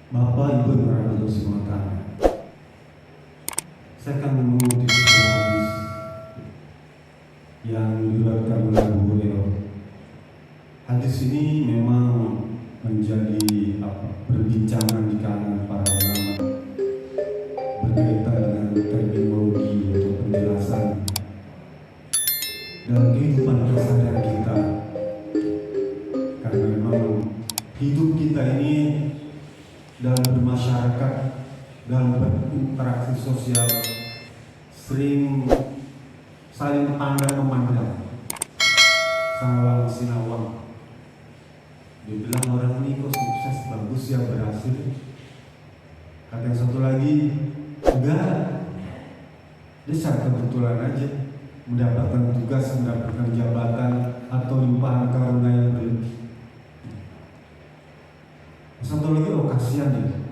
Bapak Ibu yang berada semua, saya akan mengutip sebuah hadis yang diriwayatkan oleh Abu Hurairah. Hadis ini memang menjadi perbincangan di kalangan para ulama berkaitan dengan terminologi atau penjelasan dalam kehidupan keseharian kita, karena memang hidup kita ini dalam bermasyarakat, dalam berinteraksi sosial sering saling pandang memandang, sawang sinawang. Dibilang orang ini kok sukses, bagus ya, berhasil. Kata yang satu lagi, enggak, dia secara kebetulan aja mendapatkan tugas, mendapatkan jabatan atau limpahan karunia yang berlebih. Satu lagi, oh kasihan ya,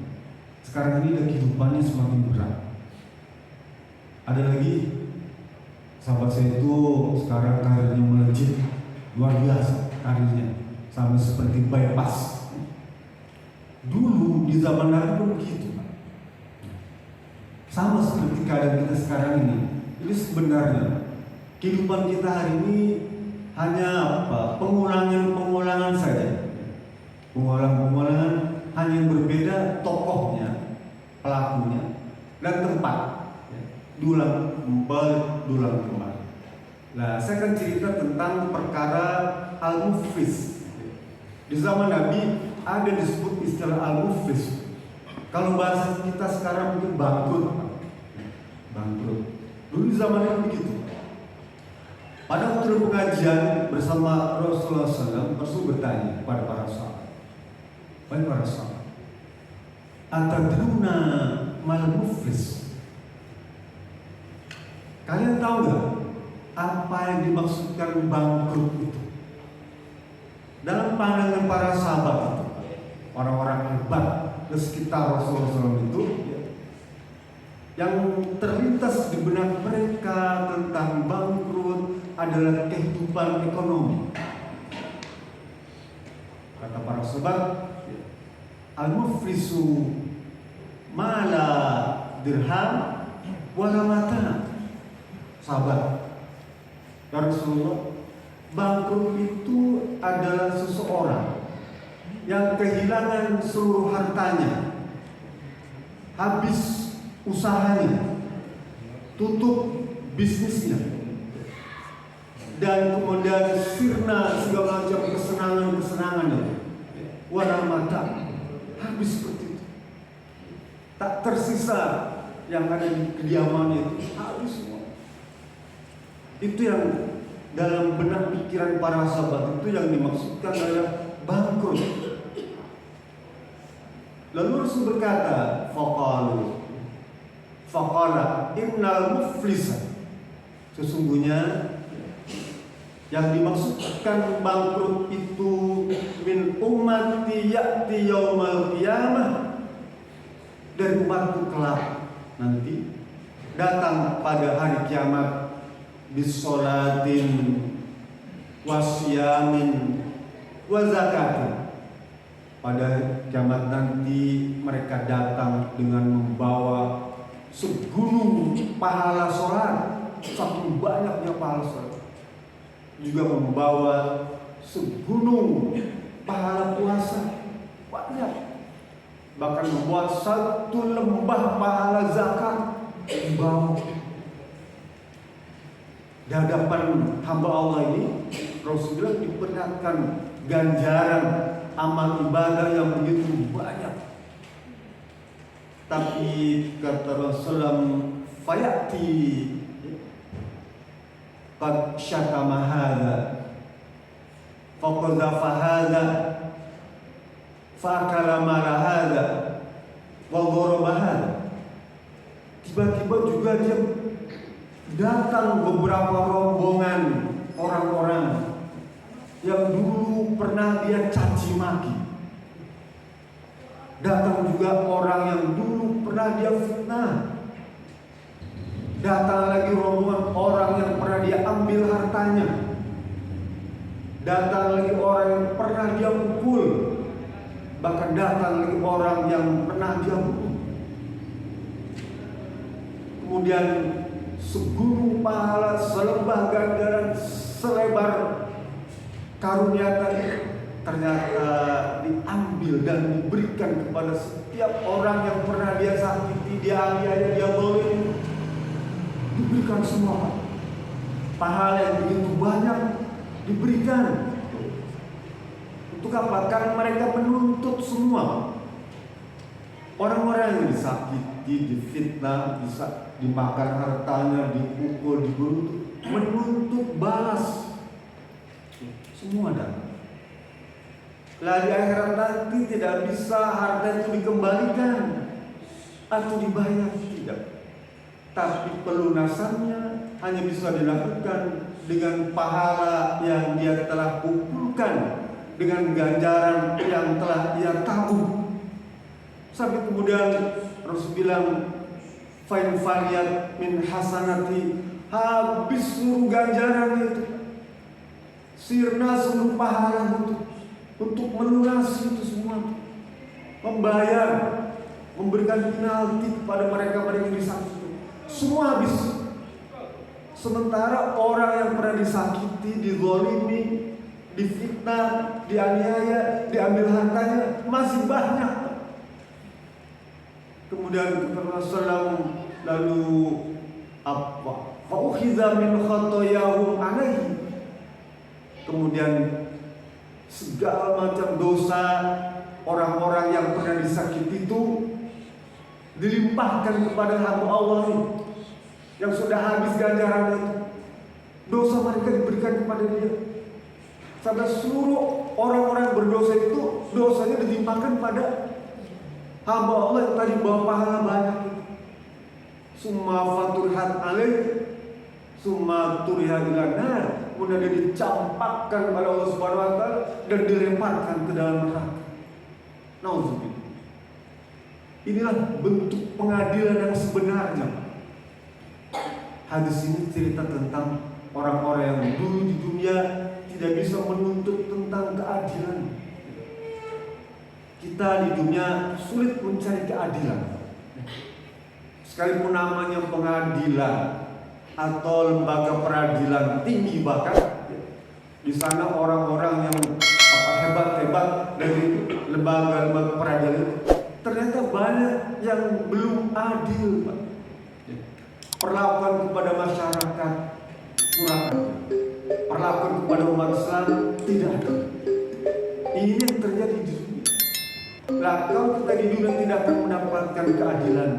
sekarang ini kehidupannya semakin berat. Ada lagi sahabat saya itu sekarang karirnya melejit luar biasa, karirnya sampai seperti bypass. Dulu di zaman Nabi pun begitu, sama seperti keadaan kita sekarang ini. Ini sebenarnya kehidupan kita hari ini hanya pengulangan saja. Pengulangan hanya yang berbeda tokohnya, pelakunya, dan tempat. Dulang kembali. Nah, saya akan cerita tentang perkara al-muflis. Di zaman Nabi ada disebut istilah al-muflis. Kalau bahasa kita sekarang mungkin bangkrut. Dulu di zaman Nabi begitu. Pada waktu pengajian bersama Rasulullah SAW, Rasul bertanya kepada para sahabat, atadruna mal muflis? Kalian tahu nggak apa yang dimaksudkan bangkrut itu? Dalam pandangan para sahabat itu, orang-orang hebat di sekitar Rasulullah SAW itu, yang terlintas di benak mereka tentang bangkrut adalah kehidupan ekonomi. Kata para sahabat, al-muflisu mala dirham wala mata. Sahabat, ya Rasulullah, bangkrut itu adalah seseorang yang kehilangan seluruh hartanya, habis usahanya, tutup bisnisnya, dan kemudian sirna segala macam kesenangannya, wala mata, habis seperti itu. Tak tersisa yang ada di kediamannya, itu habis semua. Itu yang dalam benak pikiran para sahabat, itu yang dimaksudkan adalah bangkrut. Lalu Rasul berkata, faqala innal muflisa, sesungguhnya yang dimaksudkan bangkrut itu min ummati ya'ti yaumal qiyamah, dari umatku kelak nanti datang pada hari kiamat, bisolatin wasyamin wazakatin. Pada kiamat nanti mereka datang dengan membawa segunung pahala sholat, saking banyaknya pahala sholat, juga membawa segunung pahala puasa, banyak, bahkan membuat satu lembah pahala zakat membawa. Di hadapan hamba Allah ini, Rasulullah diperlihatkan ganjaran amal ibadah yang begitu banyak. Tapi kata Rasulullah, fayati qad syatama hadza faqadhafa hadza fa'akala mala hadza wa dharaba hadza. Tiba-tiba juga dia datang beberapa rombongan orang-orang yang dulu pernah dia caci maki. Datang juga orang yang dulu pernah dia fitnah. Datang lagi rombongan orang yang pernah dia ambil hartanya. Datang lagi orang yang pernah dia pukul. Bahkan datang lagi orang yang pernah dia bunuh. Kemudian segunung pahala, selembah ganjaran, selebar karunia tadi ternyata diambil dan diberikan kepada setiap orang yang pernah dia sakiti, dia aniaya, dia zalim. Diberikan semua pahala yang begitu banyak diberikan. Untuk apa? Karena mereka menuntut semua. Orang-orang yang disakiti, difitnah, bisa dimakan hartanya, dipukul, dibunuh, menuntut balas. Semua datang. Lah di akhirat nanti tidak bisa harta itu dikembalikan atau dibayar, tidak. Tapi pelunasannya hanya bisa dilakukan dengan pahala yang dia telah kumpulkan, dengan ganjaran yang telah ia tabung. Sampai kemudian Rasul bilang, "Fain faniyat min hasanati", habis seluruh ganjaran itu, sirna seluruh pahala itu untuk melunasi itu semua, membayar, memberikan penalti kepada mereka-mereka yang disakiti, semua habis. Sementara orang yang pernah disakiti, dizalimi, difitnah, dianiaya, diambil hartanya masih banyak. Kemudian Rasulullah lalu apa? Fa'ukhiza min khotoyahum alaihi. Kemudian segala macam dosa orang-orang yang pernah disakiti itu dilimpahkan kepada hamba Allah ini, yang sudah habis ganjaran itu. Dosa mereka diberikan kepada dia. Sampai seluruh orang-orang berdosa itu dosanya ditimpakan pada hamba Allah yang tadi bawa pahala banyak itu. Summa faturhat alaih, summa turiha ila nar. Kemudian dia dicampakkan oleh Allah Subhanahu wa taala dan dilemparkan ke dalam neraka. Nauzubillah. Inilah bentuk pengadilan yang sebenarnya. Hadis ini cerita tentang orang-orang yang dulu di dunia tidak bisa menuntut tentang keadilan. Kita di dunia sulit mencari keadilan. Sekalipun namanya pengadilan atau lembaga peradilan tinggi, bahkan di sana orang-orang yang hebat-hebat dari lembaga peradilan, ternyata banyak yang belum adil, Pak. Perlakuan kepada masyarakat kurang adil, perlakuan kepada umat Islam tidak adil. Ini yang terjadi di dunia. Lah, kalau kita di dunia tidak akan mendapatkan keadilan,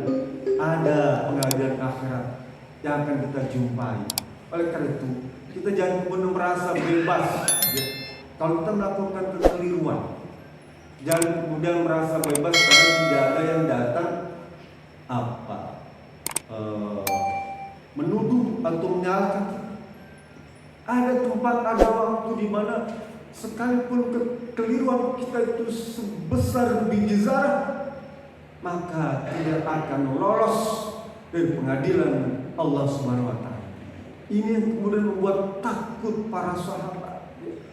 ada pengadilan akhirat yang akan kita jumpai. Oleh karena itu, kita jangan pernah merasa bebas kalau kita melakukan kekeliruan. Jangan kemudian merasa bebas karena tidak ada yang datang menuduh atau menyalahkan kita. Ada tempat, ada waktu di mana sekalipun kekeliruan kita itu sebesar biji zarah, maka tidak akan lolos dari pengadilan Allah Subhanahu wa taala. Ini yang kemudian membuat takut para sahabat.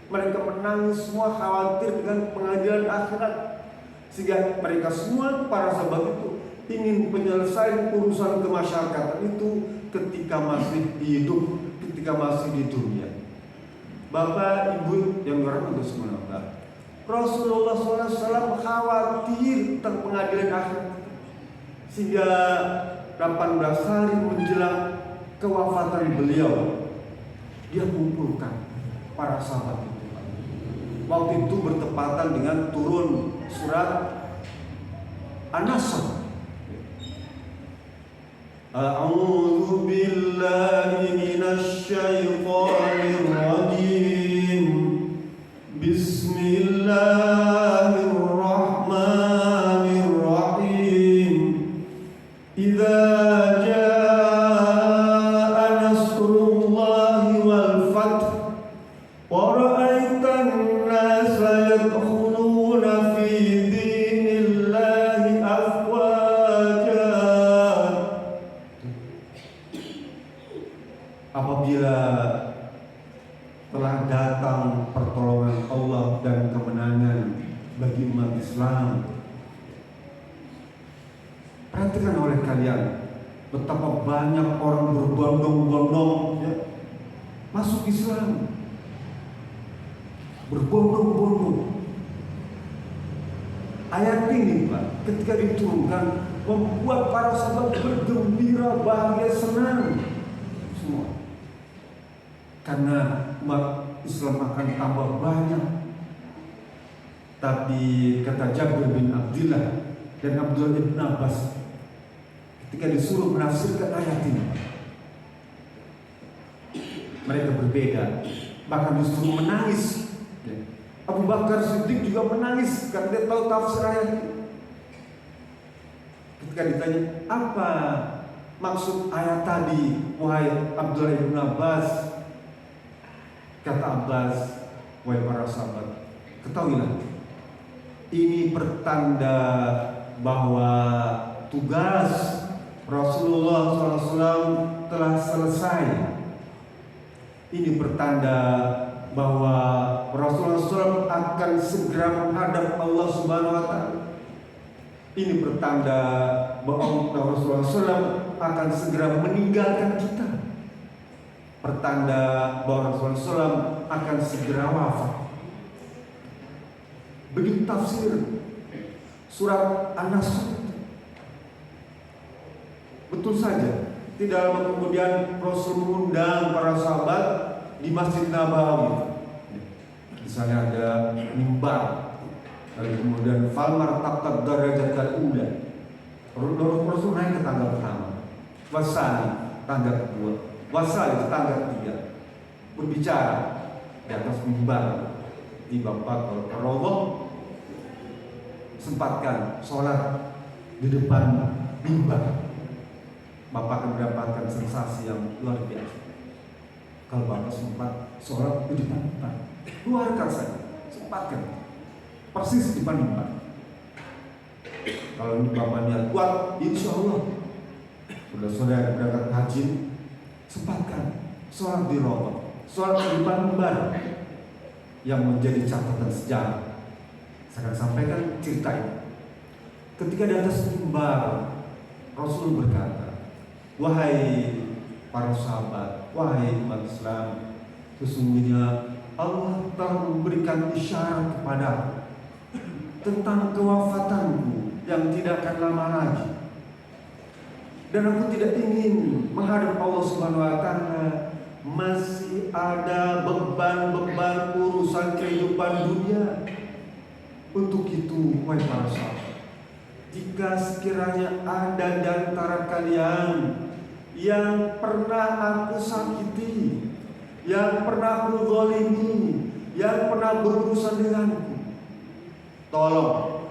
Mereka menangis semua, khawatir dengan pengadilan akhirat, sehingga mereka semua para sahabat itu ingin penyelesaian urusan kemasyarakatan itu ketika masih hidup, ketika masih di dunia. Bapak Ibu yang dirahmati Allah Subhanahu wa taala, Rasulullah SAW khawatir tentang pengadilan akhirat, sehingga 18 hari menjelang kewafatan beliau, dia kumpulkan para sahabat itu. Waktu itu bertepatan dengan turun surat An-Nasr. A'udzu billahi minasy syaithanir rajim. Bismillahirrahmanirrahim. Idza jaa nasrullahi wal fath wa ra'aitan nasa yadkhuluna fi dinillahi afwaja. Apabila Perhatikan oleh kalian betapa banyak orang berbondong-bondong ya, masuk Islam, berbondong-bondong. Ayat ini Pak, ketika diturunkan membuat para sahabat bergembira, bahagia, senang semua. Karena umat Islam akan tambah banyak. Tapi kata Jabir bin Abdullah dan Abdullah bin Abbas ketika disuruh menafsirkan ayat ini, mereka berbeda, bahkan disuruh menangis. Abu Bakar Siddiq juga menangis karena dia tahu tafsir ayat ini. Ketika ditanya, apa maksud ayat tadi, wahai Abdullah bin Abbas? Kata Abbas, wahai para sahabat, ketahuilah, ini pertanda bahwa tugas Rasulullah SAW telah selesai. Ini pertanda bahwa Rasulullah SAW akan segera menghadap Allah Subhanahu wa Ta'ala. Ini pertanda bahwa Rasulullah SAW akan segera meninggalkan kita. Pertanda bahwa Rasulullah SAW akan segera wafat. Begitu tafsir surat An-Nasr. Betul saja, tidak lama kemudian Rasul mengundang para sahabat di Masjid Nabawi. Di sana ada mimbar. Lalu kemudian falmar taqad darajat al-ula. Rasul naik ke tangga pertama. Wasali tangga kedua. Wasali tangga ketiga. Berbicara di atas mimbar di bawah Allah. Sempatkan sholat di depan mimbar. Bapak akan mendapatkan sensasi yang luar biasa. Kalau Bapak sempat sholat di depan mimbar, keluarkan saja, sempatkan persis di depan mimbar. Kalau Bapak niat kuat, insya Allah saudara berangkat haji, sempatkan sholat di Rawa, sholat di depan mimbar yang menjadi catatan sejarah. Saya akan sampaikan cerita ini. Ketika di atas mimbar, Rasul berkata, wahai para sahabat, wahai umat Islam, sesungguhnya Allah telah memberikan isyarat kepadaku tentang kewafatanku yang tidak akan lama lagi. Dan aku tidak ingin menghadap Allah Subhanahu wa Ta'ala, masih ada beban-beban urusan kehidupan dunia. Untuk itu, wahai para sahabat, jika sekiranya ada di antara kalian yang pernah aku sakiti, yang pernah aku zalimi, yang pernah berurusan denganku, tolong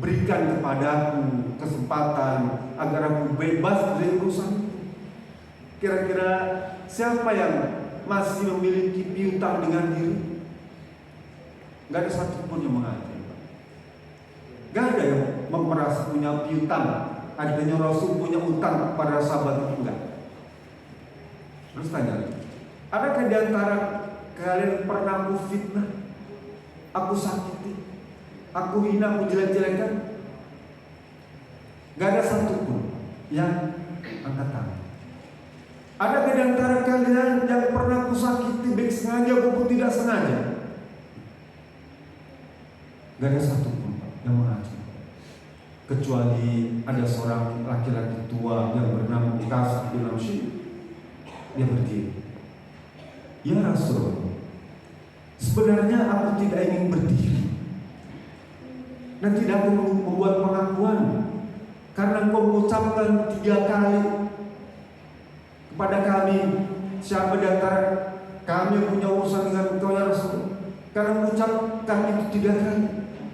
berikan kepadaku kesempatan agar aku bebas dari urusan itu. Kira-kira siapa yang masih memiliki piutang dengan diri? Gak ada satupun yang mengajari. Gak ada yang merasa punya piutang. Adanya Rasul punya utang kepada sahabat itu, enggak. Terus tanya, adakah di antara kalian pernah aku fitnah, aku sakiti, aku hina, aku jelek-jelekan? Gak ada satupun yang angkat tangan. Adakah di antara kalian yang pernah aku sakiti baik sengaja maupun tidak sengaja? Gak ada satupun yang mengaji, kecuali ada seorang laki-laki tua yang bernama Uqasah bin Amsyid. Dia berdiri, ya Rasul, sebenarnya aku tidak ingin berdiri dan tidak akan membuat pengakuan, karena engkau mengucapkan 3 kali kepada kami, siapa di antara kami yang punya urusan dengan engkau ya Rasul. Karena mengucapkan itu 3 kali,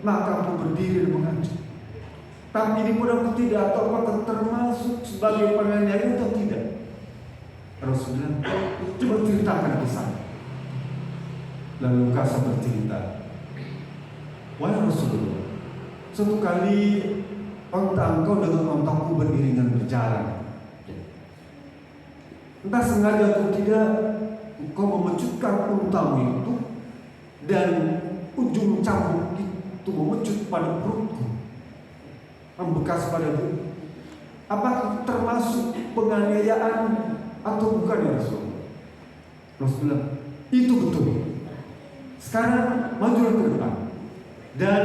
maka aku berdiri dan mengaji. Tapi ini pun aku tidak tahu apakah termasuk sebagai penganiaya atau tidak. Rasulullah coba ceritakan kisah. Lalu Uqasah bercerita, wahai Rasulullah, suatu kali onta engkau dengan ontaku beriringan berjalan. Entah sengaja atau tidak, engkau memecutkan untamu itu dan ujung cambuk itu memecut pada perutku. membekas pada dia? Apakah termasuk penganiayaan atau bukan ya Rasul? Rasul bilang, itu betul. Sekarang majulah ke depan, dan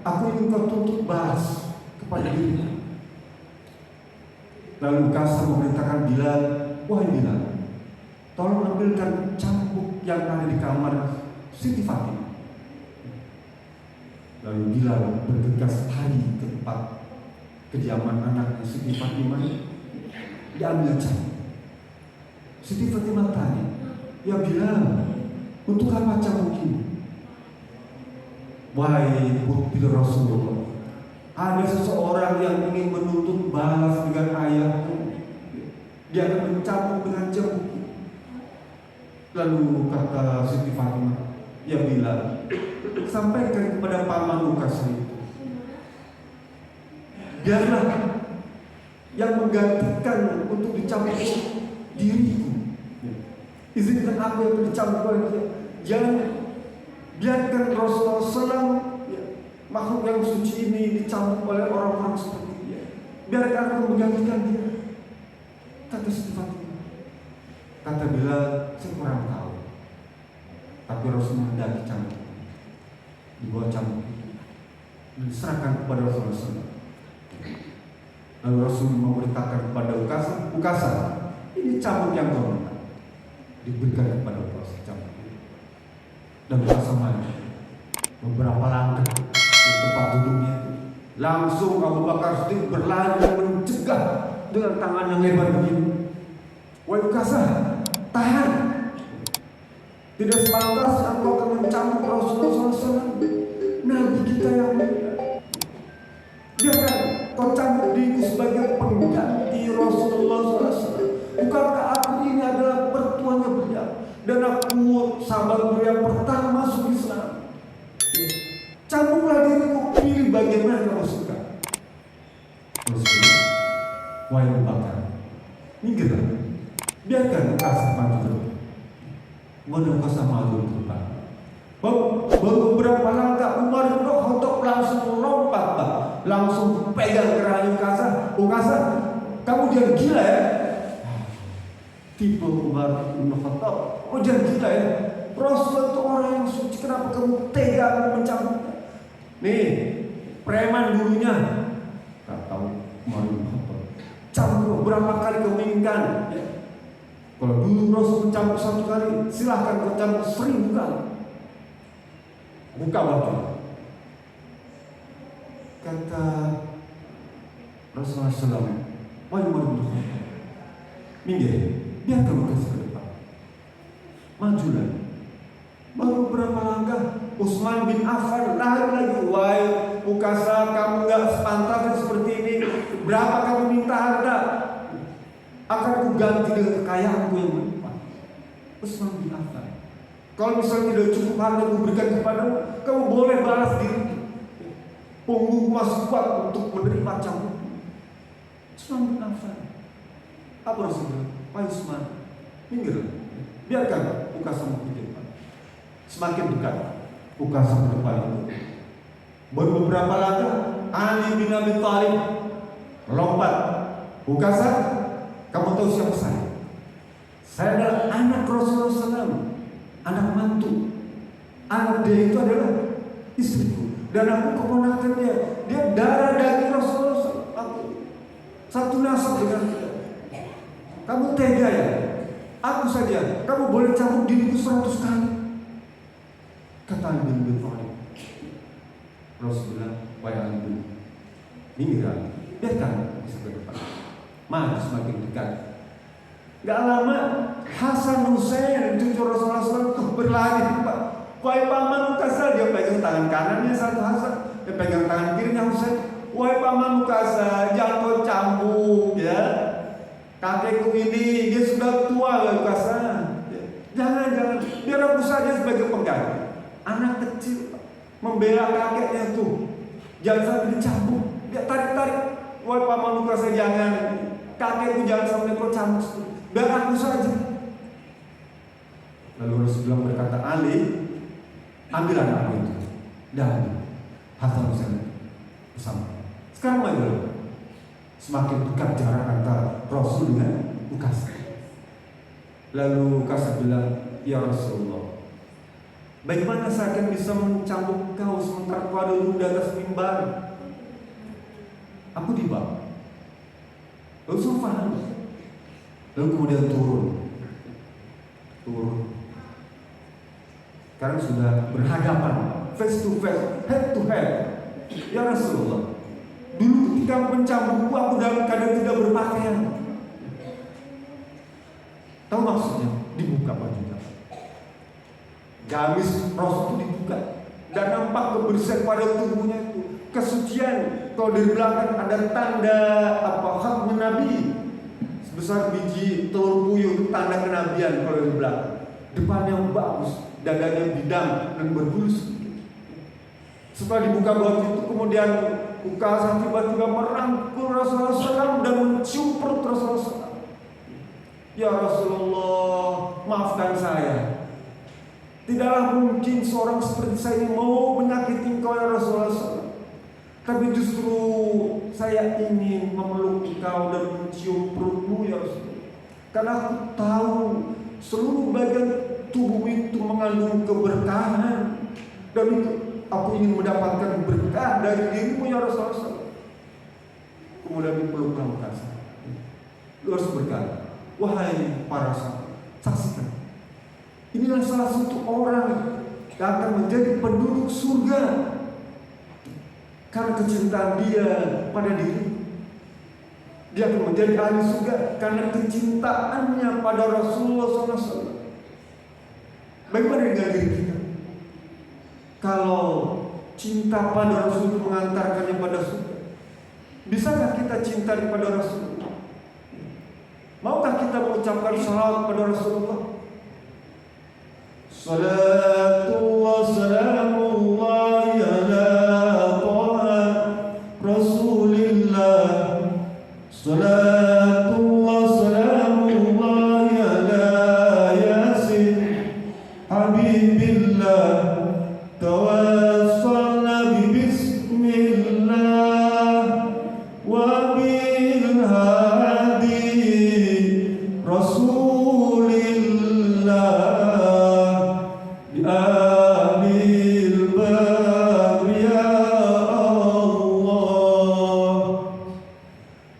aku ingin kau tuntut balas kepada dirinya. Lalu Kasar memerintahkan Bilal, wahai Bilal, tolong ambilkan cambuk yang ada di kamar Siti Fatimah. Lalu Bilal bergegas lari ke tempat kediaman anaknya Siti Fatimah. Diambil cambuk. Siti Fatimah tanya, ya Bilal, untuk apa cambuk ini? Wahai putri Rasulullah, ada seseorang yang ingin menuntut balas dengan ayahmu. Dia akan mencambuk dengan cambuk. Lalu kata Siti Fatimah, ya Bilal, sampaikan kepada paman Ukasha itu, biarlah yang menggantikan untuk dicambuk diriku. Izinkan aku yang dicambuk oleh dia. Jangan biarkan Rasulullah SAW, makhluk yang suci ini, dicambuk oleh orang-orang seperti dia. Biarkan aku menggantikan dia. Kata Siti Fatimah. Kata Bilal, saya kurang tahu. Tapi Rasul menghendaki cambuk, dibawa cambuk itu, diserahkan kepada Rasulullah SAW. Lalu Rasul memerintahkan kepada Ukasha, ini cambuk yang kau minta. Diberikan kepada Ukasha cambuk itu. Dan Ukasha maju beberapa langkah di tempat duduknya itu. Langsung Abu Bakar Siddiq berlari dan mencegah dengan tangan yang lebar begini. Wahai Ukasha, tahan. Tidak sepantasnya engkau akan mencambuk Rasulullah SAW, Nabi kita yang mulia. Biarkan kau cambuk diriku sebagai pengganti Rasulullah SAW. Bukankah aku ini adalah pertuanya beliau, dan aku sahabat beliau pertama masuk Islam? Cambuklah diriku, pilih bagaimana kau suka. Rasulullah, wahai Abu Bakar, minggirlah. Biarkan Ukasha maju ke depan. Waduh, Ukasha maju ke depan. Baru beberapa langkah Umar bin Khattab langsung lompat, langsung pegang kerana Ukasha. Ukasha, kamu jangan gila ya? Tipe Umar bin Khattab, oh jangan gila ya? Rasul itu orang yang suci, kenapa kamu tega mencambuknya? Nih, preman dulunya, kata Umar bin Khattab, cambuk berapa kali kau inginkan? Ya. Kalau dulu Rasul mencambuk 1 kali, silahkan kau cambuk 1000 kali. Buka batu. Kata Rasulullah SAW, wahai Umar bin Khattab, minggir, biarkan Ukasha ke depan. Majulah. Baru berapa langkah, Utsman bin Affan lari lagi, wahai Ukasha, kamu gak sepantasnya seperti ini. Berapa kamu minta harta? Akan ku ganti dengan kekayaanku yang melimpah. Utsman bin Affan, kalau misalnya tidak cukup harta ku berikan kepadamu, kamu boleh balas diri. Punggungku masih kuat untuk menerima cambuk. Utsman bin Affan, apa Rasulullah? Wahai Utsman, minggir, biarkan Ukasha ke depan. Semakin dekat Ukasha ke depan itu, baru beberapa langkah Ali bin Abi Thalib melompat. Ukasha, kamu tahu siapa saya? Saya adalah anak Rasulullah SAW, anak mantu. Anak dia itu adalah istriku, dan aku keponakan dia. Dia darah daging Rasulullah SAW. Aku satu nasab dengan dia. Kamu tega ya? Aku saja, kamu boleh cambuk diriku 100 kali. Kata Ali bin Abi Thalib. Rasulullah, wahai Ali bin, minggir, biarkan bisa ke depan. Maju semakin dekat. Gak lama Hasan Hussein cucu Rasulullah SAW berlari. Wahai paman Ukasha, dia pegang tangan kanannya satu Hasan, dia pegang tangan kirinya Hussein. Wahai paman Ukasha, jangan kau cambuk ya. Kakekku ini dia sudah tua ya Ukasha. Jangan, biar aku saja sebagai pengganti. Anak kecil membela kakeknya tuh, jangan sampai dicambuk. Dia tarik. Wahai paman Ukasha, jangan. Kakekku jangan sampai kau cambuk, biar aku saja. Lalu Rasulullah berkata, Ali, ambil anakku itu dan Hasan Hussein bersama. Sekarang bagaimana? Semakin dekat jarak antara Rasul dengan Ukasa. Lalu Ukasa bilang, ya Rasulullah, bagaimana saya akan bisa mencambuk kau sementara kau ada di atas mimbar? Aku di bawah. Lalu saya paham. Lalu kemudian turun. Sekarang sudah berhadapan, face to face, head to head. Ya Rasulullah, dulu ketika mencambukku aku dalam keadaan tidak berpakaian. Tahu maksudnya? Dibuka bajunya. Gamis Rasul itu dibuka dan nampak kebersihan pada tubuhnya itu, kesucian. Kalau dari belakang ada tanda khatmun Nabi sebesar biji telur puyuh, itu tanda kenabian. Kalau dari belakang, depannya bagus, dadanya bidang dan berbulu sedikit. Setelah dibuka baju itu, kemudian Ukasa tiba-tiba merangkul Rasulullah SAW dan mencium perut Rasulullah SAW. Ya Rasulullah, maafkan saya. Tidaklah mungkin seorang seperti saya ini mau menyakiti engkau ya Rasulullah SAW. Tapi justru saya ingin memeluk engkau dan mencium perutmu ya Rasulullah. Karena aku tahu seluruh bagian tubuh itu mengandung keberkahan. Dan itu aku ingin mendapatkan berkah dari dirimu ya Rasulullah SAW. Kemudian dipeluk Ukasa. Lu harus berkata, wahai para sahabat, saksikan, inilah salah satu orang yang akan menjadi penduduk surga karena kecintaan dia pada diri. Dia akan menjadi ahli surga karena kecintaannya pada Rasulullah SAW. Bagaimana dengan diri kita? Kalau cinta pada Rasul itu mengantarkannya pada surga, bisakah kita cinta kepada Rasulullah? Maukah kita mengucapkan salawat kepada Rasulullah? Salatullah salamullah ala ta'a Rasulillah. Salatullah salamullah ala Yasin Habibillah. Tawassalna bismillah wa bil hadi Rasulillah bi alil badri ya Allah.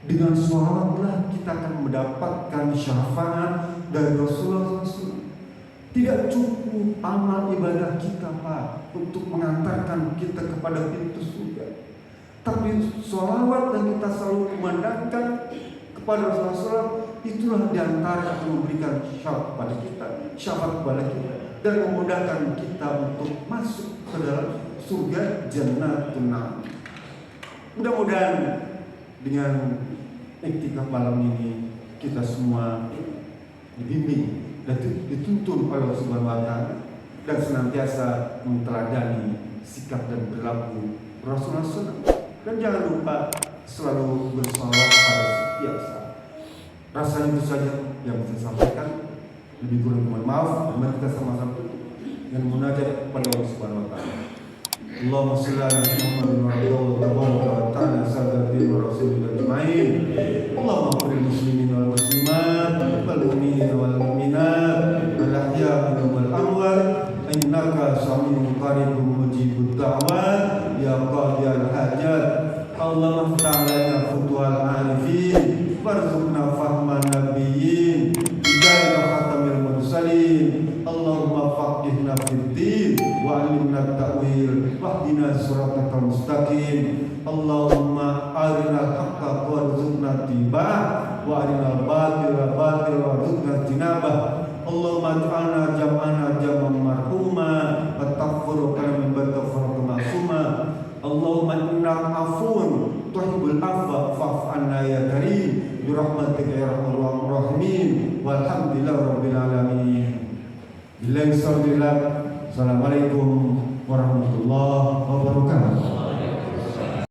Dengan sholatlah kita akan mendapatkan syafaat dari Rasulullah SAW. Tidak cukup amal ibadah kita Pak untuk mengantarkan kita kepada pintu surga, tapi sholawat yang kita selalu kumandangkan kepada Rasulullah itulah diantara yang memberikan syafaat kepada kita dan memudahkan kita untuk masuk ke dalam surga Jannatun Na'im. Mudah-mudahan dengan iktikaf malam ini kita semua dibimbing dan dituntun oleh Allah Subhanahu wa Ta'ala dan senantiasa menteladani sikap dan perilaku Rasulullah SAW. Dan jangan lupa selalu bersalawat pada setiap saat. Rasanya itu saja yang bisa saya sampaikan. Lebih kurang mohon maaf. Mari kita sama-sama dengan munajat kepada Allah Subhanahu wa Ta'ala. Allahumma shalli ala Muhammadin wa ala ta'ala sayyidina wa rasulina ajma'in. Allahumma qul muslimin wal muslimat wal mu'minin wal mu'minat wal ahya'i wal amwat innaka sami'un qaribun mujibud da'wat ya qadiyal hajat. Allahumma iftah lana futuhal arifin warzuqna fahman nabiyyin hidayah khatamil mursalin. Allahumma faqihna fid din wa 'allimna at-ta'wil wahdina siratal mustaqim. Allahumma arinal haqqa warzuqna ittiba'ah wa arinal batila warzuqna ijtinabah. Allahumma ij'alna jam'ana jam'an marhuma wa taghfirna min ba'di ma'suma. Allahumma innaka 'afuwun tuhibbul 'afwa fa'fu 'anna ya karim bi rahmatika ya arhamar rahimin. Walhamdulillahi rabbil alamin. Assalamualaikum warahmatullahi wabarakatuh.